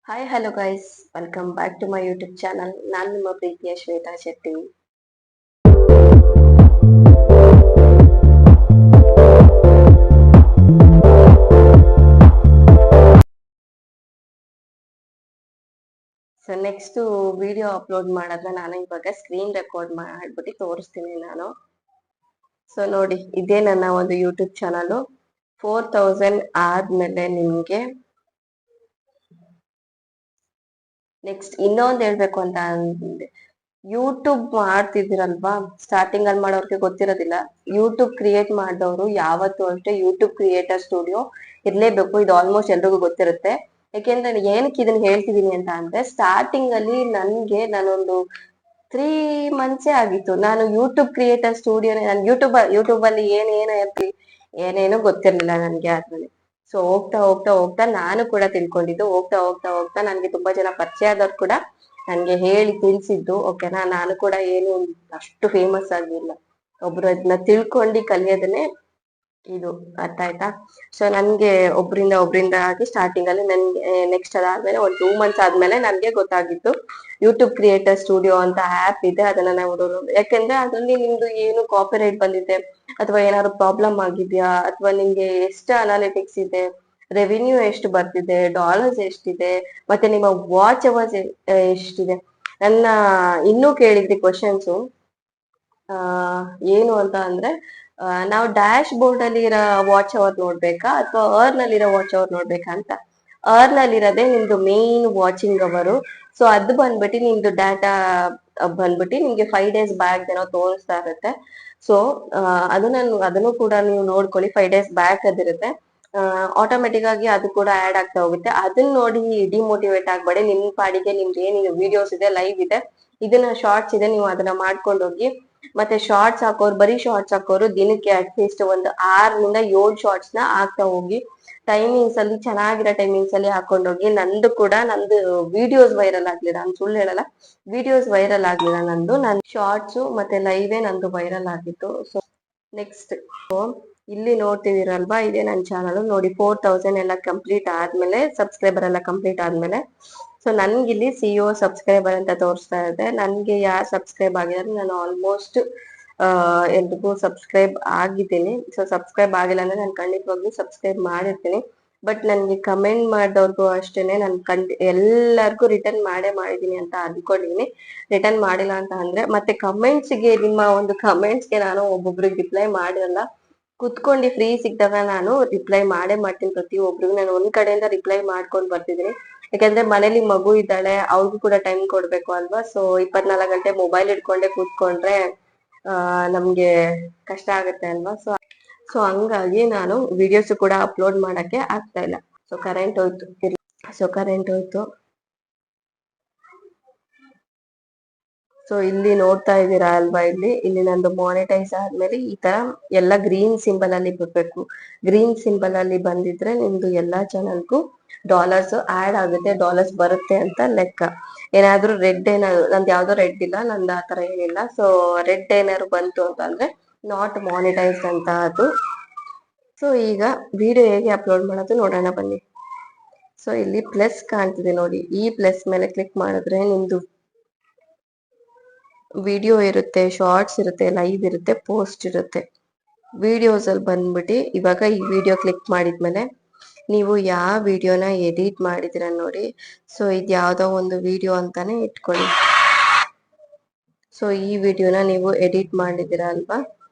Hi hello guys, welcome back to my YouTube channel. ನಾನು ನಿಮ್ಮ ಪ್ರೀತಿಯ Shweta Shetty. So next video upload ಮಾಡಿದ್ರೆ ನಾನು ಇವಾಗ ಸ್ಕ್ರೀನ್ ರೆಕಾರ್ಡ್ ಮಾಡ್ಬಿಟ್ಟು ತೋರಿಸ್ತೀನಿ ನಾನು. ಸೊ ನೋಡಿ, ಇದೇ ನನ್ನ ಒಂದು ಯೂಟ್ಯೂಬ್ ಚಾನಲ್. 4000 ಆದ್ಮೇಲೆ ನಿಮ್ಗೆ ನೆಕ್ಸ್ಟ್ ಇನ್ನೊಂದು ಹೇಳ್ಬೇಕು ಅಂತ ಅಂದ್ರೆ, ಯೂಟ್ಯೂಬ್ ಮಾಡ್ತಿದ್ದೀರಲ್ವಾ, ಸ್ಟಾರ್ಟಿಂಗ್ ಅಲ್ಲಿ ಮಾಡೋರ್ಗೆ ಗೊತ್ತಿರೋದಿಲ್ಲ. ಯೂಟ್ಯೂಬ್ ಕ್ರಿಯೇಟ್ ಮಾಡಿದವರು ಯಾವತ್ತೂ ಅಷ್ಟೇ ಯೂಟ್ಯೂಬ್ ಕ್ರಿಯೇಟರ್ ಸ್ಟುಡಿಯೋ ಇರ್ಲೇಬೇಕು. ಇದು ಆಲ್ಮೋಸ್ಟ್ ಎಲ್ರಿಗೂ ಗೊತ್ತಿರುತ್ತೆ. ಯಾಕೆಂದ್ರೆ ಏನಕ್ಕೆ ಇದನ್ನ ಹೇಳ್ತಿದೀನಿ ಅಂತ ಅಂದ್ರೆ, ಸ್ಟಾರ್ಟಿಂಗ್ ಅಲ್ಲಿ ನಾನೊಂದು 3 ಮಂತ್ಸೇ ಆಗಿತ್ತು ನಾನು ಯೂಟ್ಯೂಬ್ ಕ್ರಿಯೇಟರ್ ಸ್ಟುಡಿಯೋ. ನಾನು ಯೂಟ್ಯೂಬ್ ಅಲ್ಲಿ ಏನೇನು ಗೊತ್ತಿರ್ಲಿಲ್ಲ ನನ್ಗೆ ಅದ್ರಲ್ಲಿ. ಸೊ ಹೋಗ್ತಾ ಹೋಗ್ತಾ ಹೋಗ್ತಾ ನಾನು ಕೂಡ ತಿಳ್ಕೊಂಡಿದ್ದು. ಹೋಗ್ತಾ ಹೋಗ್ತಾ ಹೋಗ್ತಾ ನನ್ಗೆ ತುಂಬಾ ಜನ ಪರಿಚಯ ಆದವ್ರು ಕೂಡ ನನ್ಗೆ ಹೇಳಿ ತಿಳಿಸಿದ್ದು. ಓಕೆನಾ, ನಾನು ಕೂಡ ಏನು ಅಷ್ಟು ಫೇಮಸ್ ಆಗಿಲ್ಲ. ಒಬ್ರು ಅದನ್ನ ತಿಳ್ಕೊಂಡು ಕಲಿಯೋದನ್ನೇ ಇದು. ಅರ್ಥ ಆಯ್ತಾ? ಸೊ ನನ್ಗೆ ಒಬ್ರಿಂದ ಆಗಿ ಸ್ಟಾರ್ಟಿಂಗ್ ಅಲ್ಲಿ ನನ್ಗೆ ನೆಕ್ಸ್ಟ್ ಅದಾದ್ಮೇಲೆ ಒಂದು 2 ಮಂತ್ಸ್ ಆದ್ಮೇಲೆ ನನ್ಗೆ ಗೊತ್ತಾಗಿತ್ತು ಯೂಟ್ಯೂಬ್ ಕ್ರಿಯೇಟರ್ ಸ್ಟುಡಿಯೋ ಅಂತ ಆಪ್ ಇದೆ. ಅದನ್ನ ನಾವು ಯಾಕೆಂದ್ರೆ ಅದ್ರಲ್ಲಿ ನಿಮ್ದು ಏನು ಕಾಪಿರೈಟ್ ಬಂದಿದೆ, ಅಥವಾ ಏನಾದ್ರು ಪ್ರಾಬ್ಲಮ್ ಆಗಿದ್ಯಾ, ಅಥವಾ ನಿಮ್ಗೆ ಎಷ್ಟು ಅನಾಲಿಟಿಕ್ಸ್ ಇದೆ, ರೆವಿನ್ಯೂ ಎಷ್ಟು ಬರ್ತಿದೆ, ಡಾಲರ್ಸ್ ಎಷ್ಟಿದೆ, ಮತ್ತೆ ನಿಮ್ಮ ವಾಚ್ ಅವರ್ಸ್ ಎಷ್ಟಿದೆ. ನನ್ನ ಇನ್ನೂ ಕೇಳಿದ್ರಿ ಕ್ವಶನ್ಸು. ಆ ಏನು ಅಂತ ಅಂದ್ರೆ, ನಾವು ಡ್ಯಾಶ್ ಬೋರ್ಡ್ ಅಲ್ಲಿ ಇರೋ ವಾಚ್ ಅವರ್ ನೋಡ್ಬೇಕಾ ಅಥವಾ ಅರ್ನ್ ಅಲ್ಲಿ ಇರೋ ವಾಚ್ ಅವರ್ ನೋಡ್ಬೇಕಾ ಅಂತ. ಅರ್ನ್ ಅಲ್ಲಿ ಇರೋದೇ ನಿಮ್ದು ಮೇನ್ ವಾಚಿಂಗ್ ಅವರು. ಸೊ ಅದು ಬಂದ್ಬಿಟ್ಟು ನಿಮ್ದು ಡಾಟಾ ಬಂದ್ಬಿಟ್ಟು ನಿಮ್ಗೆ 5 ಡೇಸ್ ಬ್ಯಾಕ್ ಏನೋ ತೋರಿಸ್ತಾ ಇರುತ್ತೆ. ಸೊ ಅದನ್ನು ಕೂಡ ನೀವು ನೋಡ್ಕೊಳ್ಳಿ. 5 ಡೇಸ್ ಬ್ಯಾಕ್ ಅದಿರುತ್ತೆ. ಆಟೋಮೆಟಿಕ್ ಆಗಿ ಅದು ಕೂಡ ಆಡ್ ಆಗ್ತಾ ಹೋಗುತ್ತೆ. ಅದನ್ನ ನೋಡಿ ಡಿಮೋಟಿವೇಟ್ ಆಗ್ಬೇಡಿ. ನಿಮ್ ಪಾಡಿಗೆ ನಿಮ್ದು ಏನಿದೆ ವಿಡಿಯೋಸ್ ಇದೆ, ಲೈವ್ ಇದೆ, ಇದನ್ನ ಶಾರ್ಟ್ಸ್ ಇದೆ, ನೀವು ಅದನ್ನ ಮಾಡ್ಕೊಂಡು ಹೋಗಿ. ಮತ್ತೆ ಶಾರ್ಟ್ಸ್ ಹಾಕೋರು, ಬರೀ ಶಾರ್ಟ್ಸ್ ಹಾಕೋರು ದಿನಕ್ಕೆ ಅಟ್ಲೀಸ್ಟ್ ಒಂದು 6 ರಿಂದ 7 ಶಾರ್ಟ್ಸ್ ನ ಹಾಕ್ತಾ ಹೋಗಿ. ಟೈಮಿಂಗ್ಸ್ ಅಲ್ಲಿ ಚೆನ್ನಾಗಿರೋ ಟೈಮಿಂಗ್ಸ್ ಅಲ್ಲಿ ಹಾಕೊಂಡೋಗಿ. ನಂದು ವಿಡಿಯೋಸ್ ವೈರಲ್ ಆಗ್ಲಿಲ್ಲ, ನಾನು ಸುಳ್ಳು ಹೇಳಲ್ಲ. ವಿಡಿಯೋಸ್ ವೈರಲ್ ಆಗ್ಲಿಲ್ಲ ನಂದು. ನನ್ ಶಾರ್ಟ್ಸ್ ಮತ್ತೆ ಲೈವೇ ನಂದು ವೈರಲ್ ಆಗಿತ್ತು. ಸೊ ನೆಕ್ಸ್ಟ್ ಇಲ್ಲಿ ನೋಡ್ತಿದ್ದೀರಲ್ವಾ, ಇದೇ ನನ್ನ ಚಾನಲ್. ನೋಡಿ, 4000 ಎಲ್ಲ ಕಂಪ್ಲೀಟ್ ಆದ್ಮೇಲೆ, ಸಬ್ಸ್ಕ್ರೈಬರ್ ಎಲ್ಲ ಕಂಪ್ಲೀಟ್ ಆದ್ಮೇಲೆ, ಸೊ ನನ್ಗಿಲ್ಲಿ CO ಸಬ್ಸ್ಕ್ರೈಬರ್ ಅಂತ ತೋರಿಸ್ತಾ ಇದೆ. ನನ್ಗೆ ಯಾರು ಸಬ್ಸ್ಕ್ರೈಬ್ ಆಗಿದ್ದಾರೆ, ನಾನು ಆಲ್ಮೋಸ್ಟ್ ಎಲ್ರಿಗೂ ಸಬ್ಸ್ಕ್ರೈಬ್ ಆಗಿದ್ದೀನಿ. ಸೊ ಸಬ್ಸ್ಕ್ರೈಬ್ ಆಗಿಲ್ಲ ಅಂದ್ರೆ ನಾನು ಖಂಡಿತವಾಗ್ಲೂ ಸಬ್ಸ್ಕ್ರೈಬ್ ಮಾಡಿರ್ತೀನಿ. ಬಟ್ ನನ್ಗೆ ಕಮೆಂಟ್ ಮಾಡಿದವ್ರಿಗೂ ಅಷ್ಟೇನೆ ನಾನು ಎಲ್ಲರಿಗೂ ರಿಟರ್ನ್ ಮಾಡಿದೀನಿ ಅಂತ ಅನ್ಕೊಂಡಿದೀನಿ. ರಿಟರ್ನ್ ಮಾಡಿಲ್ಲ ಅಂತ ಅಂದ್ರೆ, ಮತ್ತೆ ಕಮೆಂಟ್ಸ್ಗೆ, ನಿಮ್ಮ ಒಂದು ಕಮೆಂಟ್ಸ್ಗೆ ನಾನು ಒಬ್ಬೊಬ್ರಿಗೆ ರಿಪ್ಲೈ ಮಾಡಿರಲ್ಲ. ಕುತ್ಕೊಂಡು ಫ್ರೀ ಸಿಕ್ಕಿದಾಗ ನಾನು ರಿಪ್ಲೈ ಮಾಡ್ತೀನಿ ಪ್ರತಿಯೊಬ್ರಿಗೂ. ನಾನು ಒಂದ್ ಕಡೆಯಿಂದ ರಿಪ್ಲೈ ಮಾಡ್ಕೊಂಡು ಬರ್ತಿದ್ದೀನಿ. ಯಾಕಂದ್ರೆ ಮನೇಲಿ ಮಗು ಇದ್ದಾಳೆ, ಅವ್ರಿಗೂ ಕೂಡ ಟೈಮ್ ಕೊಡ್ಬೇಕು ಅಲ್ವಾ. ಸೊ 24 ಗಂಟೆ ಮೊಬೈಲ್ ಇಟ್ಕೊಂಡೆ ಕೂತ್ಕೊಂಡ್ರೆ ನಮ್ಗೆ ಕಷ್ಟ ಆಗುತ್ತೆ ಅಲ್ವಾ. ಸೊ ಹಂಗಾಗಿ ನಾನು ವಿಡಿಯೋಸ್ ಕೂಡ ಅಪ್ಲೋಡ್ ಮಾಡಕ್ಕೆ ಆಗ್ತಾ ಇಲ್ಲ. ಸೊ ಕರೆಂಟ್ ಹೋಯ್ತು. ಸೊ ಇಲ್ಲಿ ನೋಡ್ತಾ ಇದ್ದೀರಾ ಅಲ್ವಾ, ಇಲ್ಲಿ ನಂದು ಮಾನಿಟೈಸ್ ಆದ್ಮೇಲೆ ಈ ತರ ಎಲ್ಲ ಗ್ರೀನ್ ಸಿಂಬಲ್ ಅಲ್ಲಿ ಬರ್ಬೇಕು. ಗ್ರೀನ್ ಸಿಂಬಲ್ ಅಲ್ಲಿ ಬಂದಿದ್ರೆ ನಿಮ್ದು ಎಲ್ಲಾ ಚಾನಲ್ಗೂ ಡಾಲರ್ಸ್ ಆಡ್ ಆಗುತ್ತೆ, ಡಾಲರ್ಸ್ ಬರುತ್ತೆ ಅಂತ ಲೆಕ್ಕ. ಏನಾದ್ರೂ ನಂದು ಯಾವ್ದೋ ರೆಡ್ ಇಲ್ಲ, ನಂದು ಆತರ ಏನಿಲ್ಲ. ಸೊ ರೆಡ್ ಏನಾದ್ರು ಬಂತು ಅಂತ ಅಂದ್ರೆ ನಾಟ್ ಮಾನಿಟೈಸ್ಡ್ ಅಂತ ಅದು. ಸೊ ಈಗ ವಿಡಿಯೋ ಹೇಗೆ ಅಪ್ಲೋಡ್ ಮಾಡೋದು ನೋಡೋಣ ಬನ್ನಿ. ಸೊ ಇಲ್ಲಿ ಪ್ಲಸ್ ಕಾಣ್ತಿದೆ ನೋಡಿ, ಈ ಪ್ಲಸ್ ಮೇಲೆ ಕ್ಲಿಕ್ ಮಾಡಿದ್ರೆ ನಿಮ್ದು ವಿಡಿಯೋ ಇರುತ್ತೆ, ಶಾರ್ಟ್ಸ್ ಇರುತ್ತೆ, ಲೈವ್ ಇರುತ್ತೆ, ಪೋಸ್ಟ್ ಇರುತ್ತೆ. ವಿಡಿಯೋಸ್ ಅಲ್ಲಿ ಬಂದ್ಬಿಟ್ಟು ಇವಾಗ ಈ ವಿಡಿಯೋ ಕ್ಲಿಕ್ ಮಾಡಿದ್ಮೇಲೆ ನೀವು ಯಾವ ವಿಡಿಯೋನ ಎಡಿಟ್ ಮಾಡಿದಿರ ನೋಡಿ. ಸೊ ಇದು ಯಾವ್ದೋ ಒಂದು ವಿಡಿಯೋ ಅಂತಾನೆ ಇಟ್ಕೊಳ್ಳಿ. ಸೊ ಈ ವಿಡಿಯೋನ ನೀವು ಎಡಿಟ್ ಮಾಡಿದಿರ ಅಲ್ವಾ,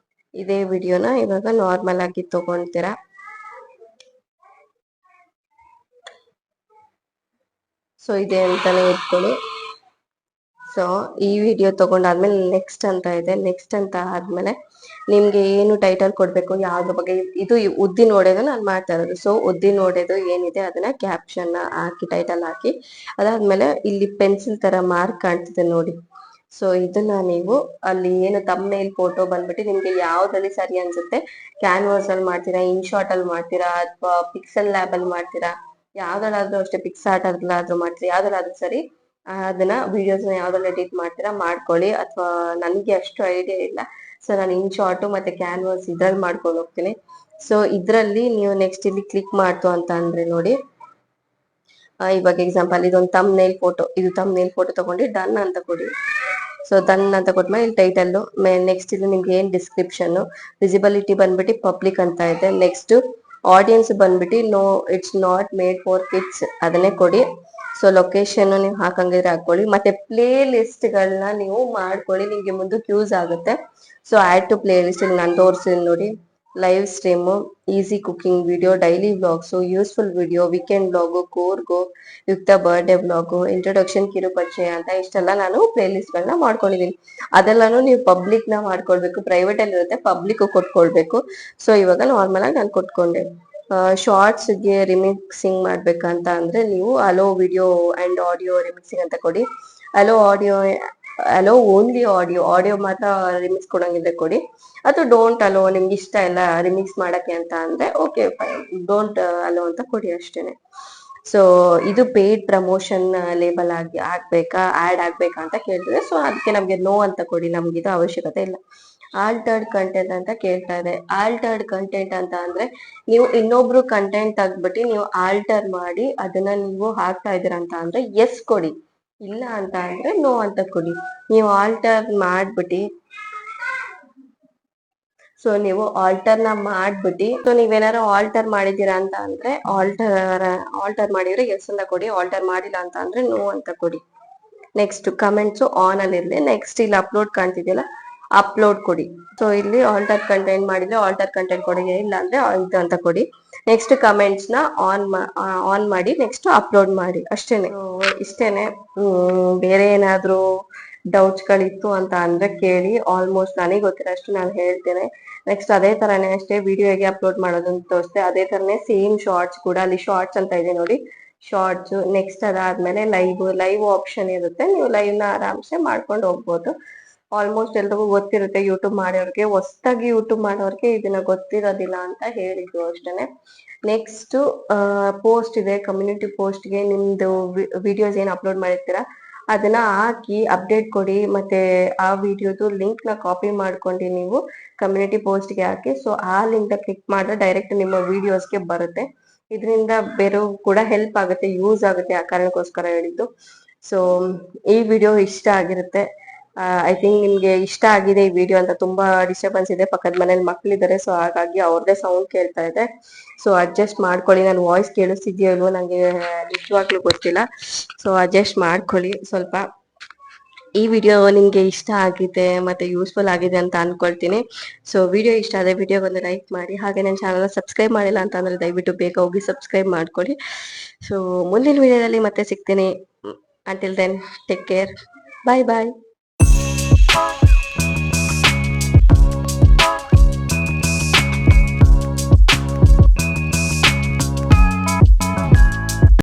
ಇದೇ ವಿಡಿಯೋನ ಇವಾಗ ನಾರ್ಮಲ್ ಆಗಿ ತಗೊಂತೀರಾ. ಸೊ ಇದೆ ಅಂತಾನೆ ಇಟ್ಕೊಳ್ಳಿ. ಸೊ ಈ ವಿಡಿಯೋ ತಗೊಂಡಾದ್ಮೇಲೆ ನೆಕ್ಸ್ಟ್ ಅಂತ ಇದೆ. ನೆಕ್ಸ್ಟ್ ಅಂತ ಆದ್ಮೇಲೆ ನಿಮ್ಗೆ ಏನು ಟೈಟಲ್ ಕೊಡ್ಬೇಕು, ಯಾವ್ದ್ರ ಬಗ್ಗೆ, ಇದು ಉದ್ದಿನ ಒಡೆದು ನಾನು ಮಾಡ್ತಾ ಇರೋದು. ಸೊ ಉದ್ದಿನ ಒಡೆದು ಏನಿದೆ ಅದನ್ನ ಕ್ಯಾಪ್ಷನ್ ಹಾಕಿ, ಟೈಟಲ್ ಹಾಕಿ. ಅದಾದ್ಮೇಲೆ ಇಲ್ಲಿ ಪೆನ್ಸಿಲ್ ತರ ಮಾರ್ಕ್ ಕಾಣ್ತಿದೆ ನೋಡಿ. ಸೊ ಇದನ್ನ ನೀವು ಅಲ್ಲಿ ಏನು ತಮ್ಮನೇಲ್ ಫೋಟೋ ಬಂದ್ಬಿಟ್ಟು ನಿಮ್ಗೆ ಯಾವ್ದ್ರಲ್ಲಿ ಸರಿ ಅನ್ಸುತ್ತೆ, ಕ್ಯಾನ್ವಾಸ್ ಅಲ್ಲಿ ಮಾಡ್ತೀರಾ, ಇನ್ಶಾರ್ಟ್ ಅಲ್ಲಿ ಮಾಡ್ತೀರಾ, ಅಥವಾ ಪಿಕ್ಸೆಲ್ ಲ್ಯಾಬ್ ಅಲ್ಲಿ ಮಾಡ್ತೀರಾ, ಯಾವ್ದ್ರಲ್ಲಾದ್ರೂ ಅಷ್ಟೇ, ಪಿಕ್ಸ್ ಆರ್ಟ್ ಅದ್ರಲ್ಲಾದ್ರೂ ಮಾಡ್ತೀರಾ, ಯಾವ್ದ್ರಲ್ಲಾದ್ರೂ ಸರಿ. ಅದನ್ನ ವಿಡಿಯೋಸ್ನ ಯಾವ್ದ್ರಲ್ಲಿ ಎಡಿಟ್ ಮಾಡ್ತೀರಾ ಮಾಡ್ಕೊಳ್ಳಿ. ಅಥವಾ ನನ್ಗೆ ಅಷ್ಟು ಐಡಿಯಾ ಇಲ್ಲ. ಸೊ ನಾನು ಇನ್ ಶಾರ್ಟ್ ಮತ್ತೆ ಕ್ಯಾನ್ವಾಸ್ ಇದ್ರಲ್ಲಿ ಮಾಡ್ಕೊಂಡು ಹೋಗ್ತೀನಿ. ಸೊ ಇದ್ರಲ್ಲಿ ನೀವು ನೆಕ್ಸ್ಟ್ ಇಲ್ಲಿ ಕ್ಲಿಕ್ ಮಾಡ್ತು ಅಂತ ಅಂದ್ರೆ ನೋಡಿ, ಇವಾಗ ಎಕ್ಸಾಂಪಲ್ ಇದೊಂದು ತಮ್ನೇಲ್ ಫೋಟೋ, ಇದು ತಮ್ನೇಲ್ ಫೋಟೋ ತಗೊಂಡು ಡನ್ ಅಂತ ಕೊಡಿ. ಸೊ ಡನ್ ಅಂತ ಕೊಟ್ಮೇಲೆ ಇಲ್ಲಿ ಟೈಟಲ್, ನೆಕ್ಸ್ಟ್ ಇದು ನಿಮ್ಗೆ ಏನ್ ಡಿಸ್ಕ್ರಿಪ್ಷನ್, ವಿಸಿಬಿಲಿಟಿ ಬಂದ್ಬಿಟ್ಟು ಪಬ್ಲಿಕ್ ಅಂತ ಇದೆ. ನೆಕ್ಸ್ಟ್ ಆಡಿಯನ್ಸ್ ಬಂದ್ಬಿಟ್ಟು no it's not made for kids ಅದನ್ನೇ ಕೊಡಿ. ಸೊ ಲೊಕೇಶನ್ ನೀವು ಹಾಕಂಗಿದ್ರೆ ಹಾಕೊಳ್ಳಿ. ಮತ್ತೆ ಪ್ಲೇ ಲಿಸ್ಟ್ ಗಳನ್ನ ನೀವು ಮಾಡ್ಕೊಳ್ಳಿ, ನಿಮ್ಗೆ ಮುಂದಕ್ಕೆ ಯೂಸ್ ಆಗುತ್ತೆ. So add to playlist ನಾನು ತೋರಿಸ್ತೀನಿ ನೋಡಿ. Live stream, easy cooking video, daily vlogs, useful video, weekend vlog, ಕೋರ್ಗೋ, ಯುಕ್ತ ಬರ್ಡೇ ವ್ಲಾಗ್, ಇಂಟ್ರೊಡಕ್ಷನ್, ಕಿರು ಪರಿಚಯ ಅಂತ ಇಷ್ಟೆಲ್ಲ ನಾನು ಪ್ಲೇ ಲಿಸ್ಟ್ ಗಳನ್ನ ಮಾಡ್ಕೊಂಡಿದೀನಿ. ಅದೆಲ್ಲಾನು ನೀವು ಪಬ್ಲಿಕ್ ನ ಮಾಡ್ಕೊಳ್ಬೇಕು, ಪ್ರೈವೇಟ್ ಅಲ್ಲಿ ಇರುತ್ತೆ, ಪಬ್ಲಿಕ್ ಕೊಟ್ಕೊಳ್ಬೇಕು. ಸೊ ಇವಾಗ ನಾರ್ಮಲ್ ಆಗಿ ನಾನು ಕೊಟ್ಕೊಂಡೆ. ಶಾರ್ಟ್ಸ್ ಗೆ ರಿಮಿಕ್ಸಿಂಗ್ ಮಾಡ್ಬೇಕಂತ ಅಂದ್ರೆ ನೀವು ಅಲೋ ವಿಡಿಯೋ ಅಂಡ್ ಆಡಿಯೋ ರಿಮಿಕ್ಸಿಂಗ್ ಅಂತ ಕೊಡಿ. Hello audio, hello only audio, audio ಮಾತ್ರ ರಿಮಿಕ್ಸ್ ಕೊಡಂಗಿದ್ರೆ ಕೊಡಿ. ಅಥವಾ ಡೋಂಟ್ ಅಲೋ, ನಿಮ್ಗೆ ಇಷ್ಟ ಇಲ್ಲ ರಿಮಿಕ್ಸ್ ಮಾಡಕ್ಕೆ ಅಂತ ಅಂದ್ರೆ ಓಕೆ ಡೋಂಟ್ ಅಲೋ ಅಂತ ಕೊಡಿ ಅಷ್ಟೇನೆ. ಸೊ ಇದು ಪೇಡ್ ಪ್ರಮೋಷನ್ ಲೇಬಲ್ ಆಗಿ ಆಗ್ಬೇಕಾ, ಆಡ್ ಆಗ್ಬೇಕಾ ಅಂತ ಕೇಳ್ತಿದೆ. ಸೊ ಅದಕ್ಕೆ ನಮ್ಗೆ ನೋ ಅಂತ ಕೊಡಿ, ನಮ್ಗೆ ಇದು ಅವಶ್ಯಕತೆ ಇಲ್ಲ. ಆಲ್ಟರ್ಡ್ ಕಂಟೆಂಟ್ ಅಂತ ಕೇಳ್ತಾ ಇದೆ. ಆಲ್ಟರ್ಡ್ ಕಂಟೆಂಟ್ ಅಂತ ಅಂದ್ರೆ ನೀವು ಇನ್ನೊಬ್ರು ಕಂಟೆಂಟ್ ತೆಗ್ದ್ಬಿಟ್ಟು ನೀವು ಆಲ್ಟರ್ ಮಾಡಿ ಅದನ್ನ ನೀವು ಹಾಕ್ತಾ ಇದೀರ ಅಂತ ಅಂದ್ರೆ ಎಸ್ ಕೊಡಿ, ಇಲ್ಲ ಅಂತ ಅಂದ್ರೆ ನೋ ಅಂತ ಕೊಡಿ. ನೀವು ಆಲ್ಟರ್ ಮಾಡ್ಬಿಟ್ಟು, ಸೊ ನೀವು ಆಲ್ಟರ್ ನ ಮಾಡ್ಬಿಟ್ಟು, ಸೊ ನೀವೇನಾರು ಆಲ್ಟರ್ ಮಾಡಿದೀರಾ ಅಂತ ಅಂದ್ರೆ ಆಲ್ಟರ್ ಮಾಡಿದ್ರೆ ಎಸ್ ಅಂತ ಕೊಡಿ, ಆಲ್ಟರ್ ಮಾಡಿಲ್ಲ ಅಂತ ಅಂದ್ರೆ ನೋ ಅಂತ ಕೊಡಿ. ನೆಕ್ಸ್ಟ್ ಕಮೆಂಟ್ಸ್ ಆನ್ ಅಲ್ಲಿ ಇರ್ಲಿ. ನೆಕ್ಸ್ಟ್ ಇಲ್ಲಿ ಅಪ್ಲೋಡ್ ಕಾಣ್ತಿದೆಯಲ್ಲ, ಅಪ್ಲೋಡ್ ಕೊಡಿ. ಸೊ ಇಲ್ಲಿ ಆಲ್ಟರ್ ಕಂಟೆಂಟ್ ಮಾಡಿದ್ರೆ ಆಲ್ಟರ್ ಕಂಟೆಂಟ್ ಕೊಡಿ, ಇಲ್ಲ ಅಂದ್ರೆ ಇದು ಅಂತ ಕೊಡಿ. ನೆಕ್ಸ್ಟ್ ಕಮೆಂಟ್ಸ್ ನ ಆನ್ ಮಾಡಿ, ನೆಕ್ಸ್ಟ್ ಅಪ್ಲೋಡ್ ಮಾಡಿ ಅಷ್ಟೇನೆ. ಇಷ್ಟೇನೆ. ಬೇರೆ ಏನಾದ್ರು ಡೌಟ್ಸ್ ಗಳಿತ್ತು ಅಂತ ಅಂದ್ರೆ ಕೇಳಿ. ಆಲ್ಮೋಸ್ಟ್ ನನಗೆ ಗೊತ್ತಿರೋಷ್ಟು ನಾನು ಹೇಳ್ತೇನೆ. ನೆಕ್ಸ್ಟ್ ಅದೇ ತರಾನೇ ಅಷ್ಟೇ ವಿಡಿಯೋ ಹೇಗೆ ಅಪ್ಲೋಡ್ ಮಾಡೋದು ಅಂತ ತೋರಿಸ್ತೆ, ಅದೇ ತರನೇ ಸೇಮ್ ಶಾರ್ಟ್ಸ್ ಕೂಡ, ಅಲ್ಲಿ ಶಾರ್ಟ್ಸ್ ಅಂತ ಇದೆ ನೋಡಿ, ಶಾರ್ಟ್ಸ್. ನೆಕ್ಸ್ಟ್ ಅದಾದ್ಮೇಲೆ ಲೈವ್ ಆಪ್ಷನ್ ಇರುತ್ತೆ, ನೀವು ಲೈವ್ ನ ಆರಾಮ್ಸೆ ಮಾಡ್ಕೊಂಡು ಹೋಗ್ಬೋದು. ಆಲ್ಮೋಸ್ಟ್ ಎಲ್ರಿಗೂ ಗೊತ್ತಿರುತ್ತೆ, ಯೂಟ್ಯೂಬ್ ಮಾಡೋರ್ಗೆ. ಹೊಸದಾಗಿ ಯೂಟ್ಯೂಬ್ ಮಾಡೋರ್ಗೆ ಇದನ್ನ ಗೊತ್ತಿರೋದಿಲ್ಲ ಅಂತ ಹೇಳಿದ್ರು ಅಷ್ಟೇನೆ. ನೆಕ್ಸ್ಟ್ ಪೋಸ್ಟ್ ಇದೆ, ಕಮ್ಯುನಿಟಿ ಪೋಸ್ಟ್ಗೆ ನಿಮ್ದು ವಿಡಿಯೋಸ್ ಏನ್ ಅಪ್ಲೋಡ್ ಮಾಡಿರ್ತೀರಾ ಅದನ್ನ ಹಾಕಿ ಅಪ್ಡೇಟ್ ಕೊಡಿ. ಮತ್ತೆ ಆ ವಿಡಿಯೋದು ಲಿಂಕ್ ನ ಕಾಪಿ ಮಾಡ್ಕೊಂಡು ನೀವು ಕಮ್ಯುನಿಟಿ ಪೋಸ್ಟ್ಗೆ ಹಾಕಿ. ಸೊ ಆ ಲಿಂಕ್ ಕ್ಲಿಕ್ ಮಾಡಿದ್ರೆ ಡೈರೆಕ್ಟ್ ನಿಮ್ಮ ವಿಡಿಯೋಸ್ಗೆ ಬರುತ್ತೆ. ಇದರಿಂದ ಬೇರೆ ಕೂಡ ಹೆಲ್ಪ್ ಆಗುತ್ತೆ, ಯೂಸ್ ಆಗುತ್ತೆ, ಆ ಕಾರಣಕ್ಕೋಸ್ಕರ ಹೇಳಿದ್ದು. ಸೊ ಈ ವಿಡಿಯೋ ಇಷ್ಟ ಆಗಿರುತ್ತೆ. ಐ ಥಿಂಕ್ ನಿಮ್ಗೆ ಇಷ್ಟ ಆಗಿದೆ ಈ ವಿಡಿಯೋ ಅಂತ. ತುಂಬಾ ಡಿಸ್ಟರ್ಬೆನ್ಸ್ ಇದೆ, ಪಕ್ಕದ ಮನೇಲಿ ಮಕ್ಳಿದ್ದಾರೆ, ಸೊ ಹಾಗಾಗಿ ಅವ್ರದೇ ಸೌಂಡ್ ಕೇಳ್ತಾ ಇದೆ. ಸೊ ಅಡ್ಜಸ್ಟ್ ಮಾಡ್ಕೊಳ್ಳಿ. ನನ್ನ ವಾಯ್ಸ್ ಕೇಳಿಸ್ತಿದ್ಯೋ ಇಲ್ವೋ ನಂಗೆ ನಿಜವಾಗ್ಲೂ ಗೊತ್ತಿಲ್ಲ. ಸೊ ಅಡ್ಜಸ್ಟ್ ಮಾಡ್ಕೊಳ್ಳಿ ಸ್ವಲ್ಪ. ಈ ವಿಡಿಯೋ ನಿಮ್ಗೆ ಇಷ್ಟ ಆಗಿದೆ ಮತ್ತೆ ಯೂಸ್ಫುಲ್ ಆಗಿದೆ ಅಂತ ಅನ್ಕೊಳ್ತೀನಿ. ಸೊ ವಿಡಿಯೋ ಇಷ್ಟ ಆದ್ರೆ ವಿಡಿಯೋ ಒಂದು ಲೈಕ್ ಮಾಡಿ. ಹಾಗೆ ನನ್ನ ಚಾನಲ್ ಸಬ್ಸ್ಕ್ರೈಬ್ ಮಾಡಿಲ್ಲ ಅಂತ ಅಂದ್ರೆ ದಯವಿಟ್ಟು ಬೇಗ ಹೋಗಿ ಸಬ್ಸ್ಕ್ರೈಬ್ ಮಾಡ್ಕೊಳ್ಳಿ. ಸೊ ಮುಂದಿನ ವಿಡಿಯೋದಲ್ಲಿ ಮತ್ತೆ ಸಿಗ್ತೀನಿ. ಅಂಟಿಲ್ ದೆನ್ ಟೇಕ್ ಕೇರ್, ಬಾಯ್ ಬಾಯ್.